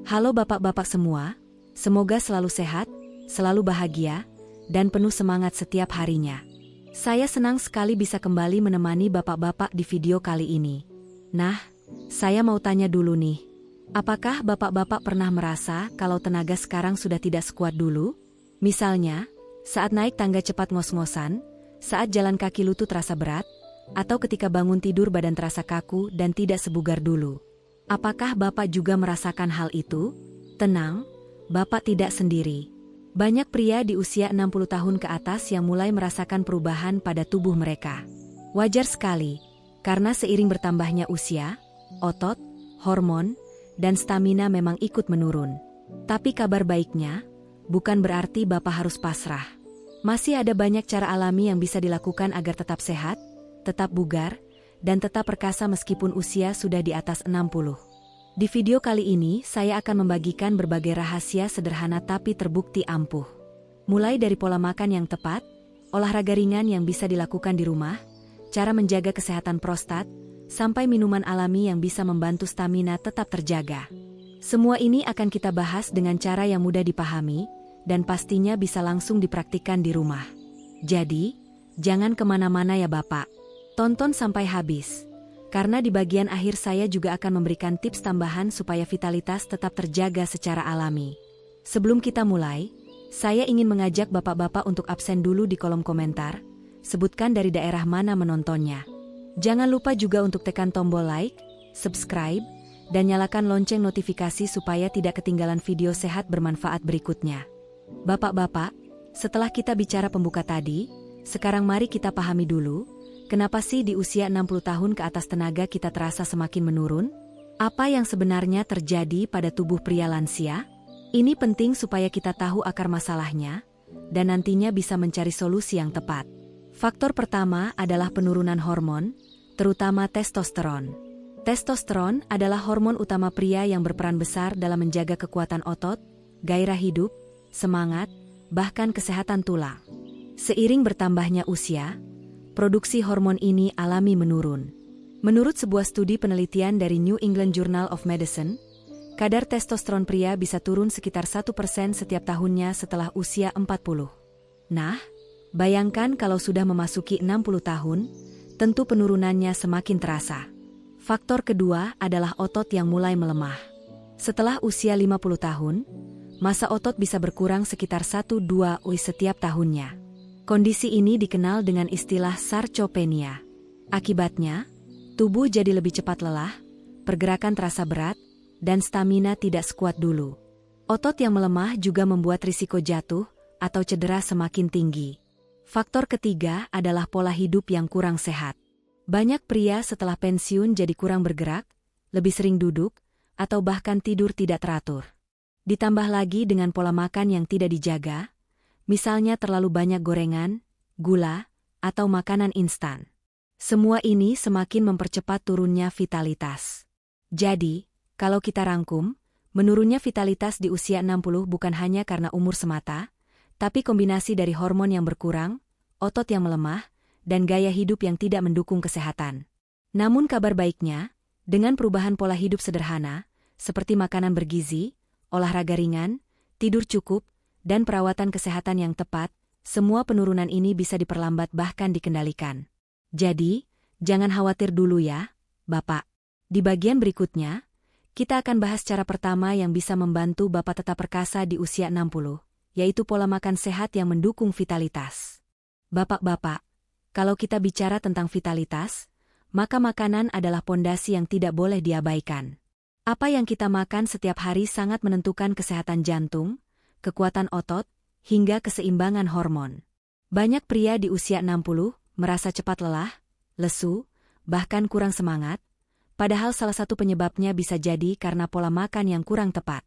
Halo bapak-bapak semua, semoga selalu sehat, selalu bahagia, dan penuh semangat setiap harinya. Saya senang sekali bisa kembali menemani bapak-bapak di video kali ini. Nah, saya mau tanya dulu nih, apakah bapak-bapak pernah merasa kalau tenaga sekarang sudah tidak sekuat dulu? Misalnya, saat naik tangga cepat ngos-ngosan, saat jalan kaki lutut terasa berat, atau ketika bangun tidur badan terasa kaku dan tidak sebugar dulu. Apakah Bapak juga merasakan hal itu? Tenang, Bapak tidak sendiri. Banyak pria di usia 60 tahun ke atas yang mulai merasakan perubahan pada tubuh mereka. Wajar sekali, karena seiring bertambahnya usia, otot, hormon, dan stamina memang ikut menurun. Tapi kabar baiknya, bukan berarti Bapak harus pasrah. Masih ada banyak cara alami yang bisa dilakukan agar tetap sehat, tetap bugar, dan tetap perkasa meskipun usia sudah di atas 60. Di video kali ini, saya akan membagikan berbagai rahasia sederhana tapi terbukti ampuh. Mulai dari pola makan yang tepat, olahraga ringan yang bisa dilakukan di rumah, cara menjaga kesehatan prostat, sampai minuman alami yang bisa membantu stamina tetap terjaga. Semua ini akan kita bahas dengan cara yang mudah dipahami, dan pastinya bisa langsung dipraktikkan di rumah. Jadi, jangan kemana-mana ya Bapak. Tonton sampai habis, karena di bagian akhir saya juga akan memberikan tips tambahan supaya vitalitas tetap terjaga secara alami. Sebelum kita mulai, saya ingin mengajak bapak-bapak untuk absen dulu di kolom komentar, sebutkan dari daerah mana menontonnya. Jangan lupa juga untuk tekan tombol like, subscribe, dan nyalakan lonceng notifikasi supaya tidak ketinggalan video sehat bermanfaat berikutnya. Bapak-bapak, setelah kita bicara pembuka tadi, sekarang mari kita pahami dulu, kenapa sih di usia 60 tahun ke atas tenaga kita terasa semakin menurun? Apa yang sebenarnya terjadi pada tubuh pria lansia? Ini penting supaya kita tahu akar masalahnya, dan nantinya bisa mencari solusi yang tepat. Faktor pertama adalah penurunan hormon, terutama testosteron. Testosteron adalah hormon utama pria yang berperan besar dalam menjaga kekuatan otot, gairah hidup, semangat, bahkan kesehatan tulang. Seiring bertambahnya usia, produksi hormon ini alami menurun. Menurut sebuah studi penelitian dari New England Journal of Medicine, kadar testosteron pria bisa turun sekitar 1% setiap tahunnya setelah usia 40. Nah, bayangkan kalau sudah memasuki 60 tahun, tentu penurunannya semakin terasa. Faktor kedua adalah otot yang mulai melemah. Setelah usia 50 tahun, massa otot bisa berkurang sekitar 1-2 UI setiap tahunnya. Kondisi ini dikenal dengan istilah sarcopenia. Akibatnya, tubuh jadi lebih cepat lelah, pergerakan terasa berat, dan stamina tidak sekuat dulu. Otot yang melemah juga membuat risiko jatuh atau cedera semakin tinggi. Faktor ketiga adalah pola hidup yang kurang sehat. Banyak pria setelah pensiun jadi kurang bergerak, lebih sering duduk, atau bahkan tidur tidak teratur. Ditambah lagi dengan pola makan yang tidak dijaga, misalnya terlalu banyak gorengan, gula, atau makanan instan. Semua ini semakin mempercepat turunnya vitalitas. Jadi, kalau kita rangkum, menurunnya vitalitas di usia 60 bukan hanya karena umur semata, tapi kombinasi dari hormon yang berkurang, otot yang melemah, dan gaya hidup yang tidak mendukung kesehatan. Namun kabar baiknya, dengan perubahan pola hidup sederhana, seperti makanan bergizi, olahraga ringan, tidur cukup, dan perawatan kesehatan yang tepat, semua penurunan ini bisa diperlambat bahkan dikendalikan. Jadi, jangan khawatir dulu ya, Bapak. Di bagian berikutnya, kita akan bahas cara pertama yang bisa membantu Bapak tetap perkasa di usia 60, yaitu pola makan sehat yang mendukung vitalitas. Bapak-bapak, kalau kita bicara tentang vitalitas, maka makanan adalah pondasi yang tidak boleh diabaikan. Apa yang kita makan setiap hari sangat menentukan kesehatan jantung, kekuatan otot, hingga keseimbangan hormon. Banyak pria di usia 60 merasa cepat lelah, lesu, bahkan kurang semangat, padahal salah satu penyebabnya bisa jadi karena pola makan yang kurang tepat.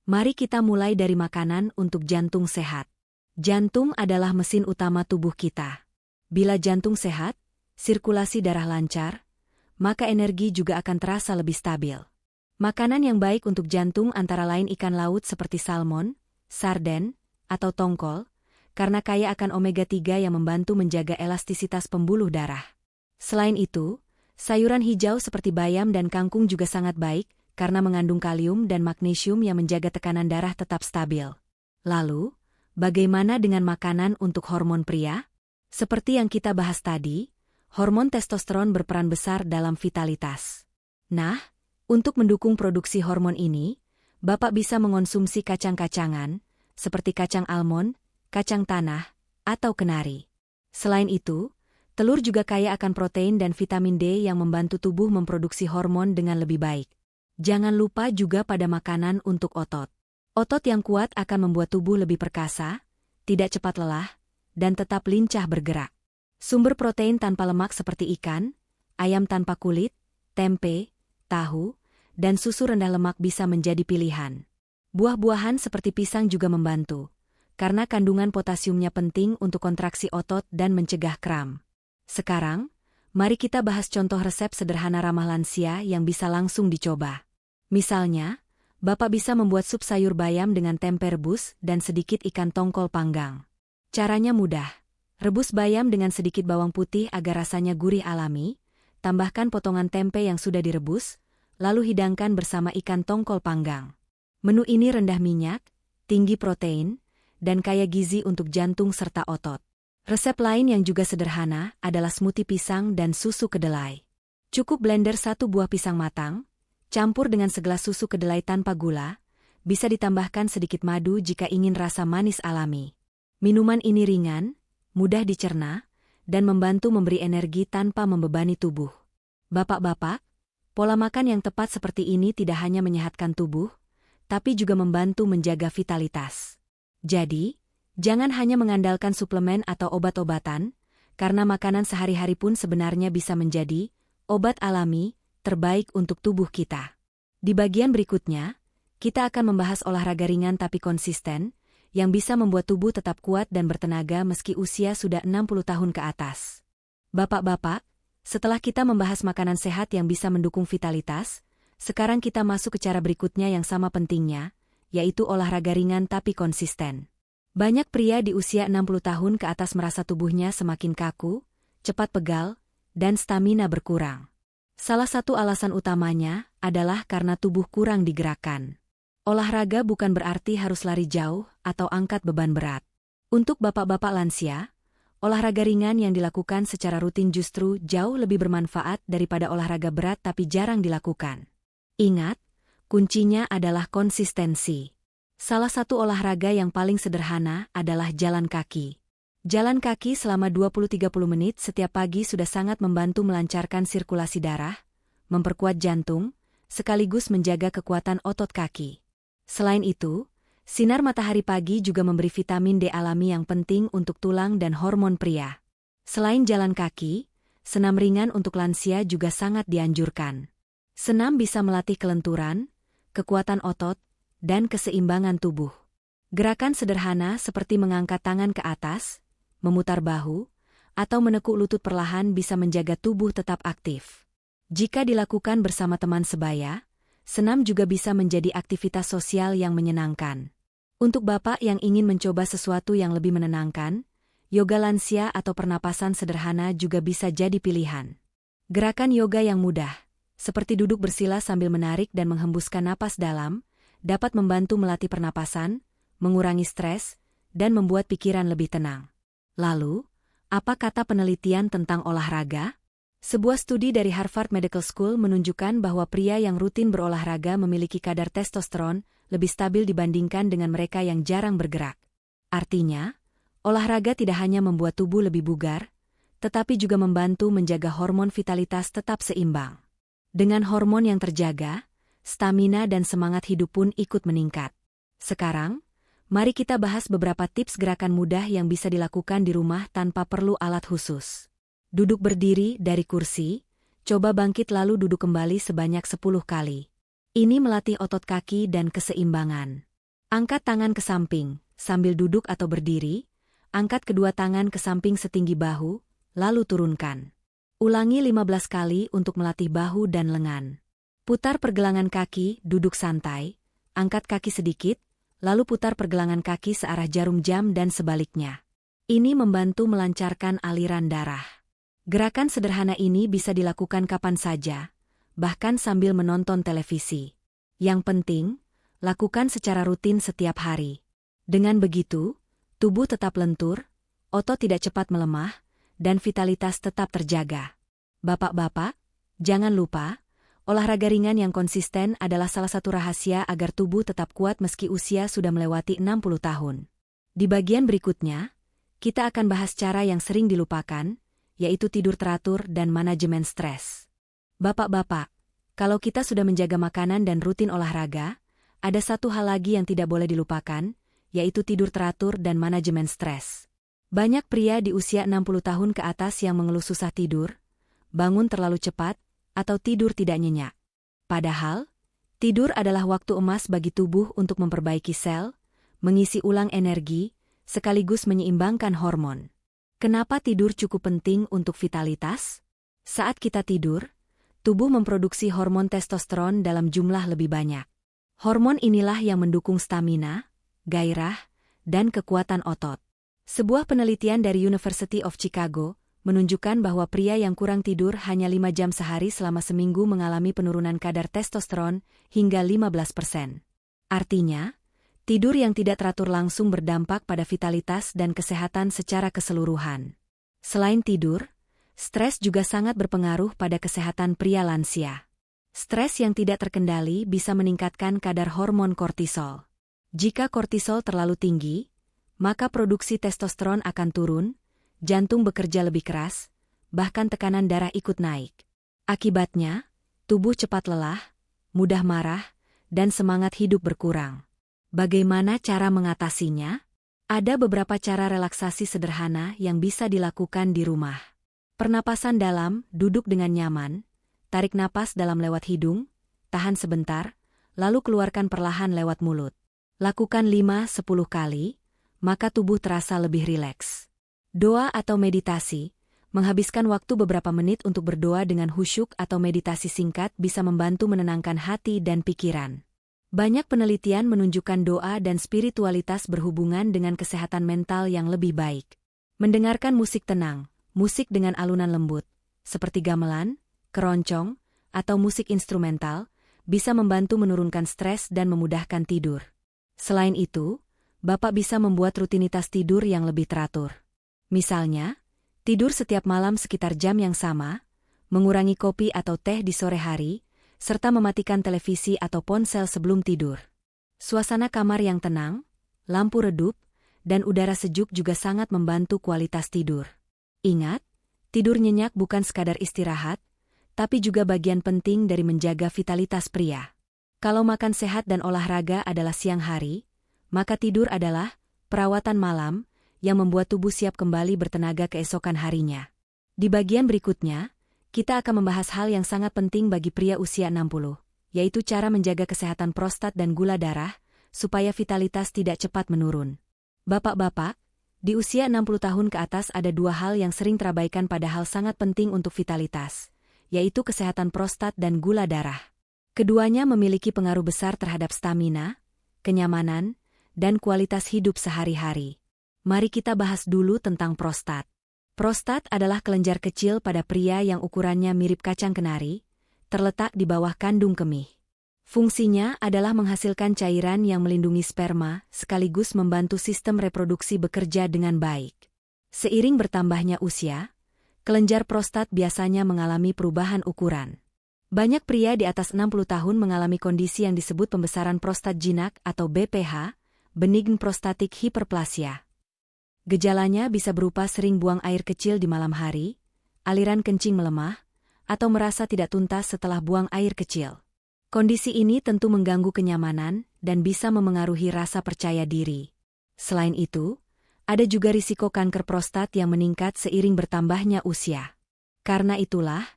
Mari kita mulai dari makanan untuk jantung sehat. Jantung adalah mesin utama tubuh kita. Bila jantung sehat, sirkulasi darah lancar, maka energi juga akan terasa lebih stabil. Makanan yang baik untuk jantung antara lain ikan laut seperti salmon, sarden, atau tongkol, karena kaya akan omega-3 yang membantu menjaga elastisitas pembuluh darah. Selain itu, sayuran hijau seperti bayam dan kangkung juga sangat baik, karena mengandung kalium dan magnesium yang menjaga tekanan darah tetap stabil. Lalu, bagaimana dengan makanan untuk hormon pria? Seperti yang kita bahas tadi, hormon testosteron berperan besar dalam vitalitas. Nah, untuk mendukung produksi hormon ini, Bapak bisa mengonsumsi kacang-kacangan, seperti kacang almond, kacang tanah, atau kenari. Selain itu, telur juga kaya akan protein dan vitamin D yang membantu tubuh memproduksi hormon dengan lebih baik. Jangan lupa juga pada makanan untuk otot. Otot yang kuat akan membuat tubuh lebih perkasa, tidak cepat lelah, dan tetap lincah bergerak. Sumber protein tanpa lemak seperti ikan, ayam tanpa kulit, tempe, tahu, dan susu rendah lemak bisa menjadi pilihan. Buah-buahan seperti pisang juga membantu, karena kandungan potasiumnya penting untuk kontraksi otot dan mencegah kram. Sekarang, mari kita bahas contoh resep sederhana ramah lansia yang bisa langsung dicoba. Misalnya, Bapak bisa membuat sup sayur bayam dengan tempe rebus dan sedikit ikan tongkol panggang. Caranya mudah. Rebus bayam dengan sedikit bawang putih agar rasanya gurih alami, tambahkan potongan tempe yang sudah direbus, lalu hidangkan bersama ikan tongkol panggang. Menu ini rendah minyak, tinggi protein, dan kaya gizi untuk jantung serta otot. Resep lain yang juga sederhana adalah smoothie pisang dan susu kedelai. Cukup blender 1 buah pisang matang, campur dengan segelas susu kedelai tanpa gula, bisa ditambahkan sedikit madu jika ingin rasa manis alami. Minuman ini ringan, mudah dicerna, dan membantu memberi energi tanpa membebani tubuh. Bapak-bapak, pola makan yang tepat seperti ini tidak hanya menyehatkan tubuh, tapi juga membantu menjaga vitalitas. Jadi, jangan hanya mengandalkan suplemen atau obat-obatan, karena makanan sehari-hari pun sebenarnya bisa menjadi obat alami terbaik untuk tubuh kita. Di bagian berikutnya, kita akan membahas olahraga ringan tapi konsisten, yang bisa membuat tubuh tetap kuat dan bertenaga meski usia sudah 60 tahun ke atas. Bapak-bapak, setelah kita membahas makanan sehat yang bisa mendukung vitalitas, sekarang kita masuk ke cara berikutnya yang sama pentingnya, yaitu olahraga ringan tapi konsisten. Banyak pria di usia 60 tahun ke atas merasa tubuhnya semakin kaku, cepat pegal, dan stamina berkurang. Salah satu alasan utamanya adalah karena tubuh kurang digerakkan. Olahraga bukan berarti harus lari jauh atau angkat beban berat. Untuk bapak-bapak lansia, olahraga ringan yang dilakukan secara rutin justru jauh lebih bermanfaat daripada olahraga berat tapi jarang dilakukan. Ingat, kuncinya adalah konsistensi. Salah satu olahraga yang paling sederhana adalah jalan kaki. Jalan kaki selama 20-30 menit setiap pagi sudah sangat membantu melancarkan sirkulasi darah, memperkuat jantung, sekaligus menjaga kekuatan otot kaki. Selain itu, sinar matahari pagi juga memberi vitamin D alami yang penting untuk tulang dan hormon pria. Selain jalan kaki, senam ringan untuk lansia juga sangat dianjurkan. Senam bisa melatih kelenturan, kekuatan otot, dan keseimbangan tubuh. Gerakan sederhana seperti mengangkat tangan ke atas, memutar bahu, atau menekuk lutut perlahan bisa menjaga tubuh tetap aktif. Jika dilakukan bersama teman sebaya, senam juga bisa menjadi aktivitas sosial yang menyenangkan. Untuk bapak yang ingin mencoba sesuatu yang lebih menenangkan, yoga lansia atau pernapasan sederhana juga bisa jadi pilihan. Gerakan yoga yang mudah, seperti duduk bersila sambil menarik dan menghembuskan napas dalam, dapat membantu melatih pernapasan, mengurangi stres, dan membuat pikiran lebih tenang. Lalu, apa kata penelitian tentang olahraga? Sebuah studi dari Harvard Medical School menunjukkan bahwa pria yang rutin berolahraga memiliki kadar testosteron lebih stabil dibandingkan dengan mereka yang jarang bergerak. Artinya, olahraga tidak hanya membuat tubuh lebih bugar, tetapi juga membantu menjaga hormon vitalitas tetap seimbang. Dengan hormon yang terjaga, stamina dan semangat hidup pun ikut meningkat. Sekarang, mari kita bahas beberapa tips gerakan mudah yang bisa dilakukan di rumah tanpa perlu alat khusus. Duduk berdiri dari kursi, coba bangkit lalu duduk kembali sebanyak 10 kali. Ini melatih otot kaki dan keseimbangan. Angkat tangan ke samping, sambil duduk atau berdiri, angkat kedua tangan ke samping setinggi bahu, lalu turunkan. Ulangi 15 kali untuk melatih bahu dan lengan. Putar pergelangan kaki, duduk santai, angkat kaki sedikit, lalu putar pergelangan kaki searah jarum jam dan sebaliknya. Ini membantu melancarkan aliran darah. Gerakan sederhana ini bisa dilakukan kapan saja, bahkan sambil menonton televisi. Yang penting, lakukan secara rutin setiap hari. Dengan begitu, tubuh tetap lentur, otot tidak cepat melemah, dan vitalitas tetap terjaga. Bapak-bapak, jangan lupa, olahraga ringan yang konsisten adalah salah satu rahasia agar tubuh tetap kuat meski usia sudah melewati 60 tahun. Di bagian berikutnya, kita akan bahas cara yang sering dilupakan, yaitu tidur teratur dan manajemen stres. Bapak-bapak, kalau kita sudah menjaga makanan dan rutin olahraga, ada satu hal lagi yang tidak boleh dilupakan, yaitu tidur teratur dan manajemen stres. Banyak pria di usia 60 tahun ke atas yang mengeluh susah tidur, bangun terlalu cepat, atau tidur tidak nyenyak. Padahal, tidur adalah waktu emas bagi tubuh untuk memperbaiki sel, mengisi ulang energi, sekaligus menyeimbangkan hormon. Kenapa tidur cukup penting untuk vitalitas? Saat kita tidur, tubuh memproduksi hormon testosteron dalam jumlah lebih banyak. Hormon inilah yang mendukung stamina, gairah, dan kekuatan otot. Sebuah penelitian dari University of Chicago menunjukkan bahwa pria yang kurang tidur hanya 5 jam sehari selama seminggu mengalami penurunan kadar testosteron hingga 15%. Artinya, tidur yang tidak teratur langsung berdampak pada vitalitas dan kesehatan secara keseluruhan. Selain tidur, stres juga sangat berpengaruh pada kesehatan pria lansia. Stres yang tidak terkendali bisa meningkatkan kadar hormon kortisol. Jika kortisol terlalu tinggi, maka produksi testosteron akan turun, jantung bekerja lebih keras, bahkan tekanan darah ikut naik. Akibatnya, tubuh cepat lelah, mudah marah, dan semangat hidup berkurang. Bagaimana cara mengatasinya? Ada beberapa cara relaksasi sederhana yang bisa dilakukan di rumah. Pernapasan dalam, duduk dengan nyaman, tarik napas dalam lewat hidung, tahan sebentar, lalu keluarkan perlahan lewat mulut. Lakukan 5-10 kali, maka tubuh terasa lebih rileks. Doa atau meditasi, menghabiskan waktu beberapa menit untuk berdoa dengan khusyuk atau meditasi singkat bisa membantu menenangkan hati dan pikiran. Banyak penelitian menunjukkan doa dan spiritualitas berhubungan dengan kesehatan mental yang lebih baik. Mendengarkan musik tenang, musik dengan alunan lembut, seperti gamelan, keroncong, atau musik instrumental, bisa membantu menurunkan stres dan memudahkan tidur. Selain itu, Bapak bisa membuat rutinitas tidur yang lebih teratur. Misalnya, tidur setiap malam sekitar jam yang sama, mengurangi kopi atau teh di sore hari, serta mematikan televisi atau ponsel sebelum tidur. Suasana kamar yang tenang, lampu redup, dan udara sejuk juga sangat membantu kualitas tidur. Ingat, tidur nyenyak bukan sekadar istirahat, tapi juga bagian penting dari menjaga vitalitas pria. Kalau makan sehat dan olahraga adalah siang hari, maka tidur adalah perawatan malam yang membuat tubuh siap kembali bertenaga keesokan harinya. Di bagian berikutnya, kita akan membahas hal yang sangat penting bagi pria usia 60, yaitu cara menjaga kesehatan prostat dan gula darah, supaya vitalitas tidak cepat menurun. Bapak-bapak, di usia 60 tahun ke atas ada dua hal yang sering terabaikan padahal sangat penting untuk vitalitas, yaitu kesehatan prostat dan gula darah. Keduanya memiliki pengaruh besar terhadap stamina, kenyamanan, dan kualitas hidup sehari-hari. Mari kita bahas dulu tentang prostat. Prostat adalah kelenjar kecil pada pria yang ukurannya mirip kacang kenari, terletak di bawah kandung kemih. Fungsinya adalah menghasilkan cairan yang melindungi sperma, sekaligus membantu sistem reproduksi bekerja dengan baik. Seiring bertambahnya usia, kelenjar prostat biasanya mengalami perubahan ukuran. Banyak pria di atas 60 tahun mengalami kondisi yang disebut pembesaran prostat jinak atau BPH, benign prostatic hyperplasia. Gejalanya bisa berupa sering buang air kecil di malam hari, aliran kencing melemah, atau merasa tidak tuntas setelah buang air kecil. Kondisi ini tentu mengganggu kenyamanan dan bisa memengaruhi rasa percaya diri. Selain itu, ada juga risiko kanker prostat yang meningkat seiring bertambahnya usia. Karena itulah,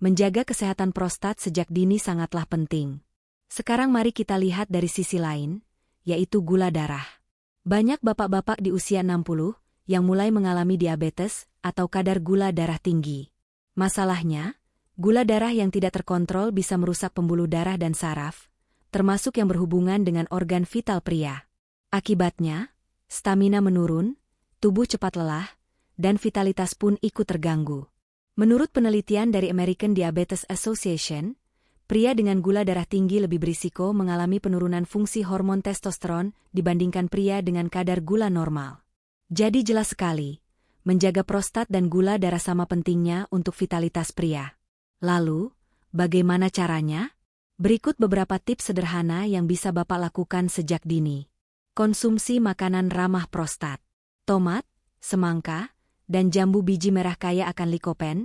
menjaga kesehatan prostat sejak dini sangatlah penting. Sekarang mari kita lihat dari sisi lain, yaitu gula darah. Banyak bapak-bapak di usia 60 yang mulai mengalami diabetes atau kadar gula darah tinggi. Masalahnya, gula darah yang tidak terkontrol bisa merusak pembuluh darah dan saraf, termasuk yang berhubungan dengan organ vital pria. Akibatnya, stamina menurun, tubuh cepat lelah, dan vitalitas pun ikut terganggu. Menurut penelitian dari American Diabetes Association, Pria dengan gula darah tinggi lebih berisiko mengalami penurunan fungsi hormon testosteron dibandingkan pria dengan kadar gula normal. Jadi jelas sekali, menjaga prostat dan gula darah sama pentingnya untuk vitalitas pria. Lalu, bagaimana caranya? Berikut beberapa tips sederhana yang bisa Bapak lakukan sejak dini. Konsumsi makanan ramah prostat. Tomat, semangka, dan jambu biji merah kaya akan likopen,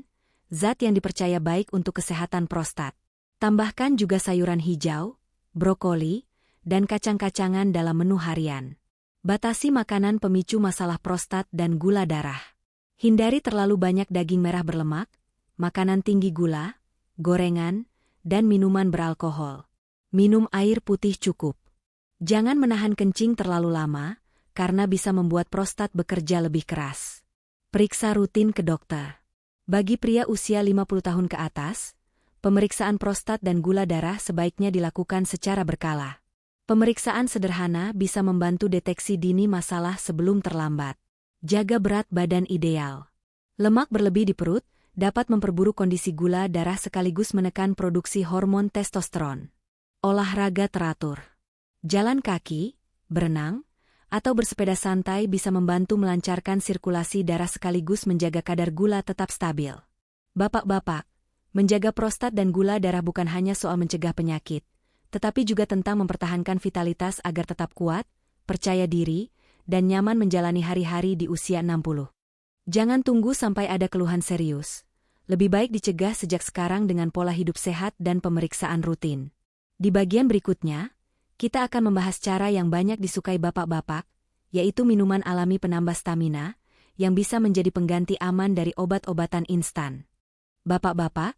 zat yang dipercaya baik untuk kesehatan prostat. Tambahkan juga sayuran hijau, brokoli, dan kacang-kacangan dalam menu harian. Batasi makanan pemicu masalah prostat dan gula darah. Hindari terlalu banyak daging merah berlemak, makanan tinggi gula, gorengan, dan minuman beralkohol. Minum air putih cukup. Jangan menahan kencing terlalu lama, karena bisa membuat prostat bekerja lebih keras. Periksa rutin ke dokter. Bagi pria usia 50 tahun ke atas, pemeriksaan prostat dan gula darah sebaiknya dilakukan secara berkala. Pemeriksaan sederhana bisa membantu deteksi dini masalah sebelum terlambat. Jaga berat badan ideal. Lemak berlebih di perut dapat memperburuk kondisi gula darah sekaligus menekan produksi hormon testosteron. Olahraga teratur. Jalan kaki, berenang, atau bersepeda santai bisa membantu melancarkan sirkulasi darah sekaligus menjaga kadar gula tetap stabil. Bapak-bapak, menjaga prostat dan gula darah bukan hanya soal mencegah penyakit, tetapi juga tentang mempertahankan vitalitas agar tetap kuat, percaya diri, dan nyaman menjalani hari-hari di usia 60. Jangan tunggu sampai ada keluhan serius. Lebih baik dicegah sejak sekarang dengan pola hidup sehat dan pemeriksaan rutin. Di bagian berikutnya, kita akan membahas cara yang banyak disukai bapak-bapak, yaitu minuman alami penambah stamina, yang bisa menjadi pengganti aman dari obat-obatan instan. Bapak-bapak,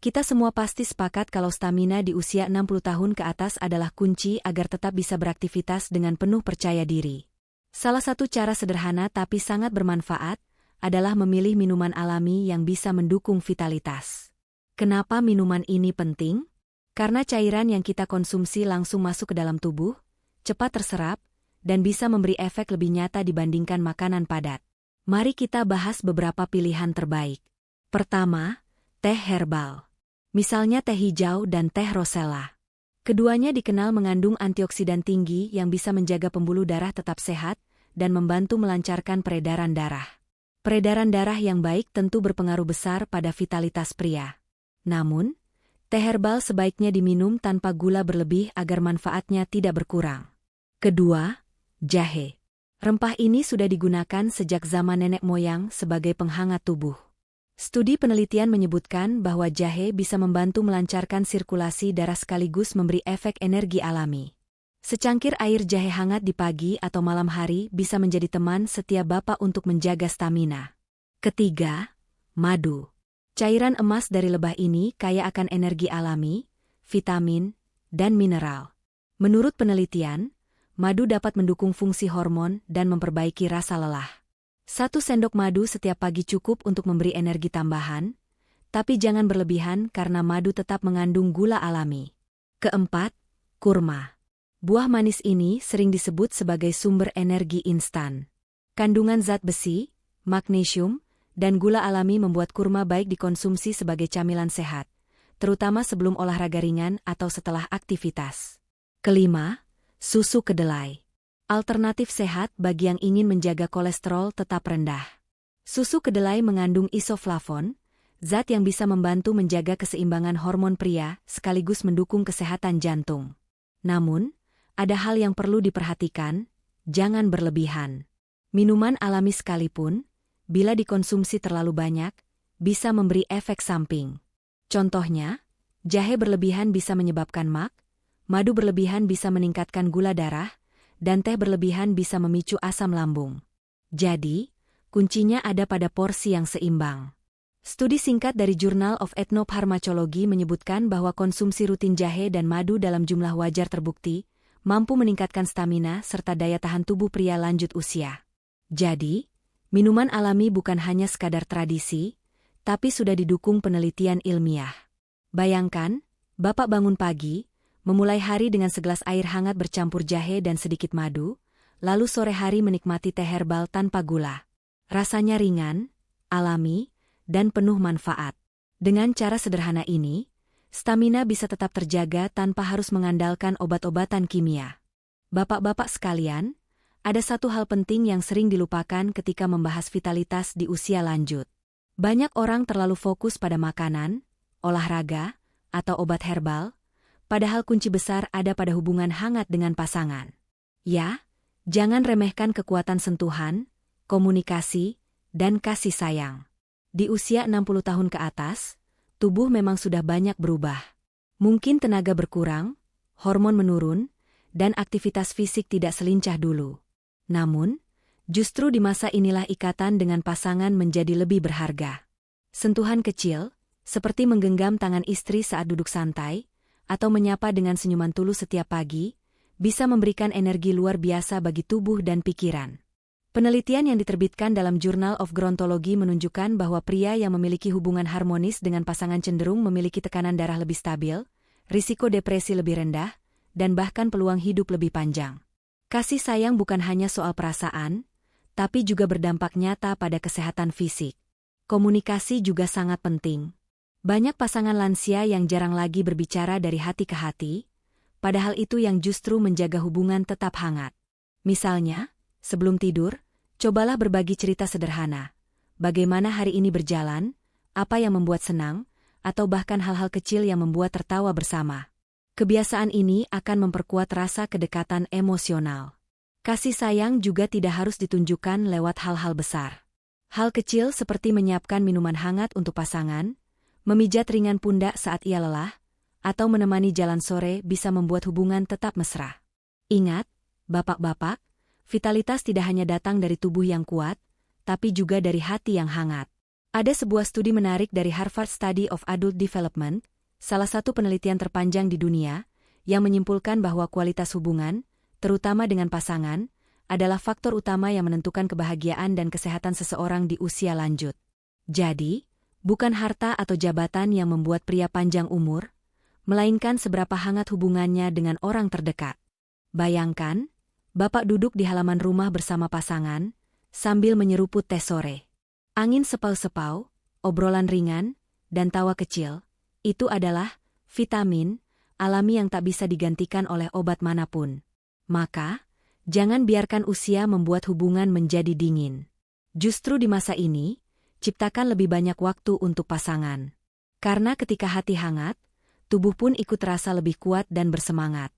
kita semua pasti sepakat kalau stamina di usia 60 tahun ke atas adalah kunci agar tetap bisa beraktivitas dengan penuh percaya diri. Salah satu cara sederhana tapi sangat bermanfaat adalah memilih minuman alami yang bisa mendukung vitalitas. Kenapa minuman ini penting? Karena cairan yang kita konsumsi langsung masuk ke dalam tubuh, cepat terserap, dan bisa memberi efek lebih nyata dibandingkan makanan padat. Mari kita bahas beberapa pilihan terbaik. Pertama, teh herbal. Misalnya teh hijau dan teh rosella. Keduanya dikenal mengandung antioksidan tinggi yang bisa menjaga pembuluh darah tetap sehat dan membantu melancarkan peredaran darah. Peredaran darah yang baik tentu berpengaruh besar pada vitalitas pria. Namun, teh herbal sebaiknya diminum tanpa gula berlebih agar manfaatnya tidak berkurang. Kedua, jahe. Rempah ini sudah digunakan sejak zaman nenek moyang sebagai penghangat tubuh. Studi penelitian menyebutkan bahwa jahe bisa membantu melancarkan sirkulasi darah sekaligus memberi efek energi alami. Secangkir air jahe hangat di pagi atau malam hari bisa menjadi teman setia Bapak untuk menjaga stamina. Ketiga, madu. Cairan emas dari lebah ini kaya akan energi alami, vitamin, dan mineral. Menurut penelitian, madu dapat mendukung fungsi hormon dan memperbaiki rasa lelah. 1 sendok madu setiap pagi cukup untuk memberi energi tambahan, tapi jangan berlebihan karena madu tetap mengandung gula alami. Keempat, kurma. Buah manis ini sering disebut sebagai sumber energi instan. Kandungan zat besi, magnesium, dan gula alami membuat kurma baik dikonsumsi sebagai camilan sehat, terutama sebelum olahraga ringan atau setelah aktivitas. Kelima, susu kedelai. Alternatif sehat bagi yang ingin menjaga kolesterol tetap rendah. Susu kedelai mengandung isoflavon, zat yang bisa membantu menjaga keseimbangan hormon pria sekaligus mendukung kesehatan jantung. Namun, ada hal yang perlu diperhatikan, jangan berlebihan. Minuman alami sekalipun, bila dikonsumsi terlalu banyak, bisa memberi efek samping. Contohnya, jahe berlebihan bisa menyebabkan mak, madu berlebihan bisa meningkatkan gula darah, dan teh berlebihan bisa memicu asam lambung. Jadi, kuncinya ada pada porsi yang seimbang. Studi singkat dari Journal of Ethnopharmacology menyebutkan bahwa konsumsi rutin jahe dan madu dalam jumlah wajar terbukti mampu meningkatkan stamina serta daya tahan tubuh pria lanjut usia. Jadi, minuman alami bukan hanya sekadar tradisi, tapi sudah didukung penelitian ilmiah. Bayangkan, Bapak bangun pagi, memulai hari dengan segelas air hangat bercampur jahe dan sedikit madu, lalu sore hari menikmati teh herbal tanpa gula. Rasanya ringan, alami, dan penuh manfaat. Dengan cara sederhana ini, Stamina bisa tetap terjaga tanpa harus mengandalkan obat-obatan kimia. Bapak-bapak sekalian, ada satu hal penting yang sering dilupakan ketika membahas vitalitas di usia lanjut. Banyak orang terlalu fokus pada makanan, olahraga, atau obat herbal, padahal kunci besar ada pada hubungan hangat dengan pasangan. Ya, jangan remehkan kekuatan sentuhan, komunikasi, dan kasih sayang. Di usia 60 tahun ke atas, tubuh memang sudah banyak berubah. Mungkin tenaga berkurang, hormon menurun, dan aktivitas fisik tidak selincah dulu. Namun, justru di masa inilah ikatan dengan pasangan menjadi lebih berharga. Sentuhan kecil, seperti menggenggam tangan istri saat duduk santai, atau menyapa dengan senyuman tulus setiap pagi, bisa memberikan energi luar biasa bagi tubuh dan pikiran. Penelitian yang diterbitkan dalam Journal of Gerontology menunjukkan bahwa pria yang memiliki hubungan harmonis dengan pasangan cenderung memiliki tekanan darah lebih stabil, risiko depresi lebih rendah, dan bahkan peluang hidup lebih panjang. Kasih sayang bukan hanya soal perasaan, tapi juga berdampak nyata pada kesehatan fisik. Komunikasi juga sangat penting. Banyak pasangan lansia yang jarang lagi berbicara dari hati ke hati, padahal itu yang justru menjaga hubungan tetap hangat. Misalnya, sebelum tidur, cobalah berbagi cerita sederhana. Bagaimana hari ini berjalan, apa yang membuat senang, atau bahkan hal-hal kecil yang membuat tertawa bersama. Kebiasaan ini akan memperkuat rasa kedekatan emosional. Kasih sayang juga tidak harus ditunjukkan lewat hal-hal besar. Hal kecil seperti menyiapkan minuman hangat untuk pasangan, memijat ringan pundak saat ia lelah, atau menemani jalan sore bisa membuat hubungan tetap mesra. Ingat, bapak-bapak, vitalitas tidak hanya datang dari tubuh yang kuat, tapi juga dari hati yang hangat. Ada sebuah studi menarik dari Harvard Study of Adult Development, salah satu penelitian terpanjang di dunia, yang menyimpulkan bahwa kualitas hubungan, terutama dengan pasangan, adalah faktor utama yang menentukan kebahagiaan dan kesehatan seseorang di usia lanjut. Jadi, bukan harta atau jabatan yang membuat pria panjang umur, melainkan seberapa hangat hubungannya dengan orang terdekat. Bayangkan, bapak duduk di halaman rumah bersama pasangan, sambil menyeruput teh sore. Angin sepau-sepau, obrolan ringan, dan tawa kecil, itu adalah vitamin alami yang tak bisa digantikan oleh obat manapun. Maka, jangan biarkan usia membuat hubungan menjadi dingin. Justru di masa ini, ciptakan lebih banyak waktu untuk pasangan. Karena ketika hati hangat, tubuh pun ikut terasa lebih kuat dan bersemangat.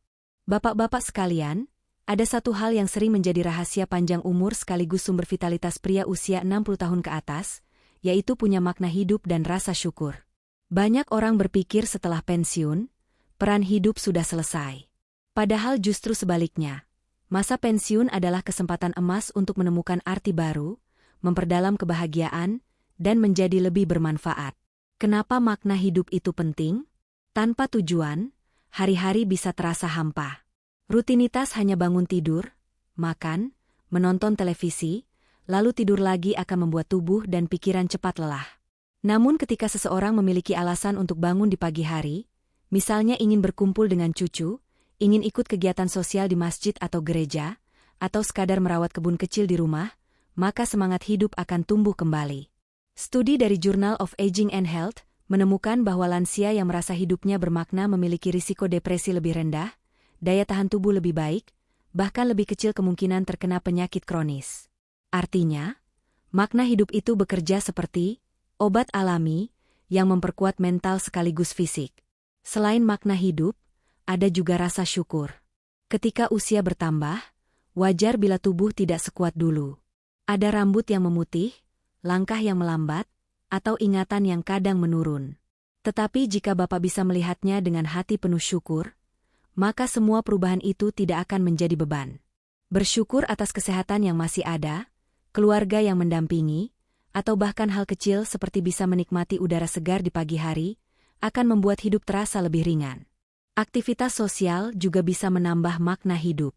Bapak-bapak sekalian, ada satu hal yang sering menjadi rahasia panjang umur sekaligus sumber vitalitas pria usia 60 tahun ke atas, yaitu punya makna hidup dan rasa syukur. Banyak orang berpikir setelah pensiun, peran hidup sudah selesai. Padahal justru sebaliknya, masa pensiun adalah kesempatan emas untuk menemukan arti baru, memperdalam kebahagiaan, dan menjadi lebih bermanfaat. Kenapa makna hidup itu penting? Tanpa tujuan, hari-hari bisa terasa hampa. Rutinitas hanya bangun tidur, makan, menonton televisi, lalu tidur lagi akan membuat tubuh dan pikiran cepat lelah. Namun ketika seseorang memiliki alasan untuk bangun di pagi hari, misalnya ingin berkumpul dengan cucu, ingin ikut kegiatan sosial di masjid atau gereja, atau sekadar merawat kebun kecil di rumah, maka semangat hidup akan tumbuh kembali. Studi dari Journal of Aging and Health menemukan bahwa lansia yang merasa hidupnya bermakna memiliki risiko depresi lebih rendah, daya tahan tubuh lebih baik, bahkan lebih kecil kemungkinan terkena penyakit kronis. Artinya, makna hidup itu bekerja seperti obat alami yang memperkuat mental sekaligus fisik. Selain makna hidup, ada juga rasa syukur. Ketika usia bertambah, wajar bila tubuh tidak sekuat dulu. Ada rambut yang memutih, langkah yang melambat, atau ingatan yang kadang menurun. Tetapi jika Bapak bisa melihatnya dengan hati penuh syukur, maka semua perubahan itu tidak akan menjadi beban. Bersyukur atas kesehatan yang masih ada, keluarga yang mendampingi, atau bahkan hal kecil seperti bisa menikmati udara segar di pagi hari, akan membuat hidup terasa lebih ringan. Aktivitas sosial juga bisa menambah makna hidup.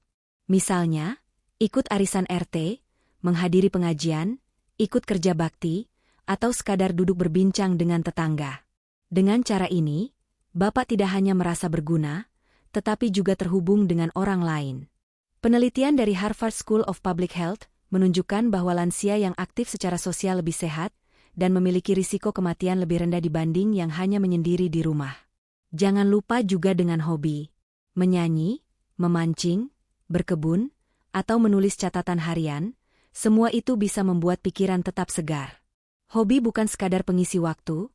Misalnya, ikut arisan RT, menghadiri pengajian, ikut kerja bakti, atau sekadar duduk berbincang dengan tetangga. Dengan cara ini, Bapak tidak hanya merasa berguna, tetapi juga terhubung dengan orang lain. Penelitian dari Harvard School of Public Health menunjukkan bahwa lansia yang aktif secara sosial lebih sehat dan memiliki risiko kematian lebih rendah dibanding yang hanya menyendiri di rumah. Jangan lupa juga dengan hobi. Menyanyi, memancing, berkebun, atau menulis catatan harian, semua itu bisa membuat pikiran tetap segar. Hobi bukan sekadar pengisi waktu,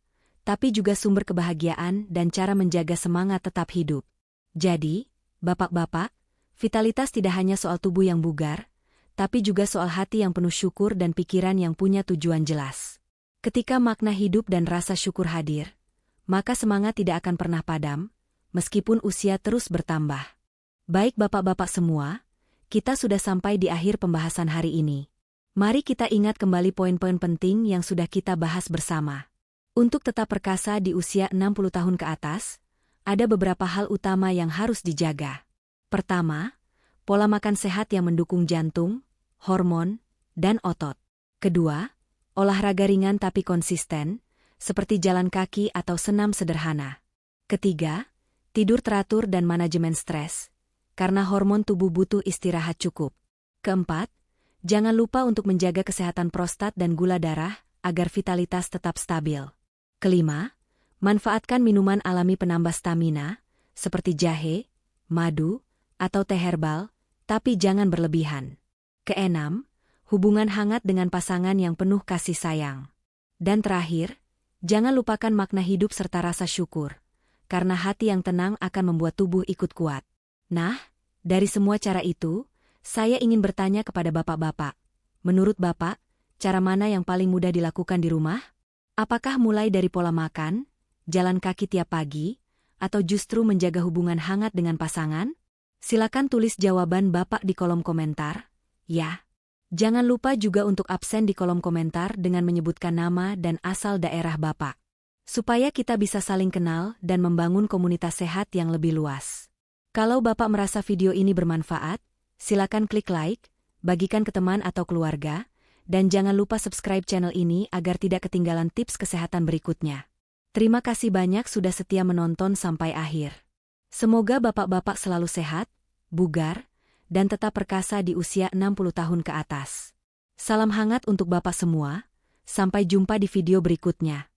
tapi juga sumber kebahagiaan dan cara menjaga semangat tetap hidup. Jadi, bapak-bapak, vitalitas tidak hanya soal tubuh yang bugar, tapi juga soal hati yang penuh syukur dan pikiran yang punya tujuan jelas. Ketika makna hidup dan rasa syukur hadir, maka semangat tidak akan pernah padam, meskipun usia terus bertambah. Baik bapak-bapak semua, kita sudah sampai di akhir pembahasan hari ini. Mari kita ingat kembali poin-poin penting yang sudah kita bahas bersama. Untuk tetap perkasa di usia 60 tahun ke atas, ada beberapa hal utama yang harus dijaga. Pertama, pola makan sehat yang mendukung jantung, hormon, dan otot. Kedua, olahraga ringan tapi konsisten, seperti jalan kaki atau senam sederhana. Ketiga, tidur teratur dan manajemen stres, karena hormon tubuh butuh istirahat cukup. Keempat, jangan lupa untuk menjaga kesehatan prostat dan gula darah, agar vitalitas tetap stabil. Kelima, manfaatkan minuman alami penambah stamina, seperti jahe, madu, atau teh herbal, tapi jangan berlebihan. Keenam, hubungan hangat dengan pasangan yang penuh kasih sayang. Dan terakhir, jangan lupakan makna hidup serta rasa syukur, karena hati yang tenang akan membuat tubuh ikut kuat. Nah, dari semua cara itu, saya ingin bertanya kepada bapak-bapak. Menurut bapak, cara mana yang paling mudah dilakukan di rumah? Apakah mulai dari pola makan, jalan kaki tiap pagi, atau justru menjaga hubungan hangat dengan pasangan? Silakan tulis jawaban bapak di kolom komentar, ya. Jangan lupa juga untuk absen di kolom komentar dengan menyebutkan nama dan asal daerah bapak, supaya kita bisa saling kenal dan membangun komunitas sehat yang lebih luas. Kalau bapak merasa video ini bermanfaat, silakan klik like, bagikan ke teman atau keluarga, dan jangan lupa subscribe channel ini agar tidak ketinggalan tips kesehatan berikutnya. Terima kasih banyak sudah setia menonton sampai akhir. Semoga bapak-bapak selalu sehat, bugar, dan tetap perkasa di usia 60 tahun ke atas. Salam hangat untuk bapak semua, sampai jumpa di video berikutnya.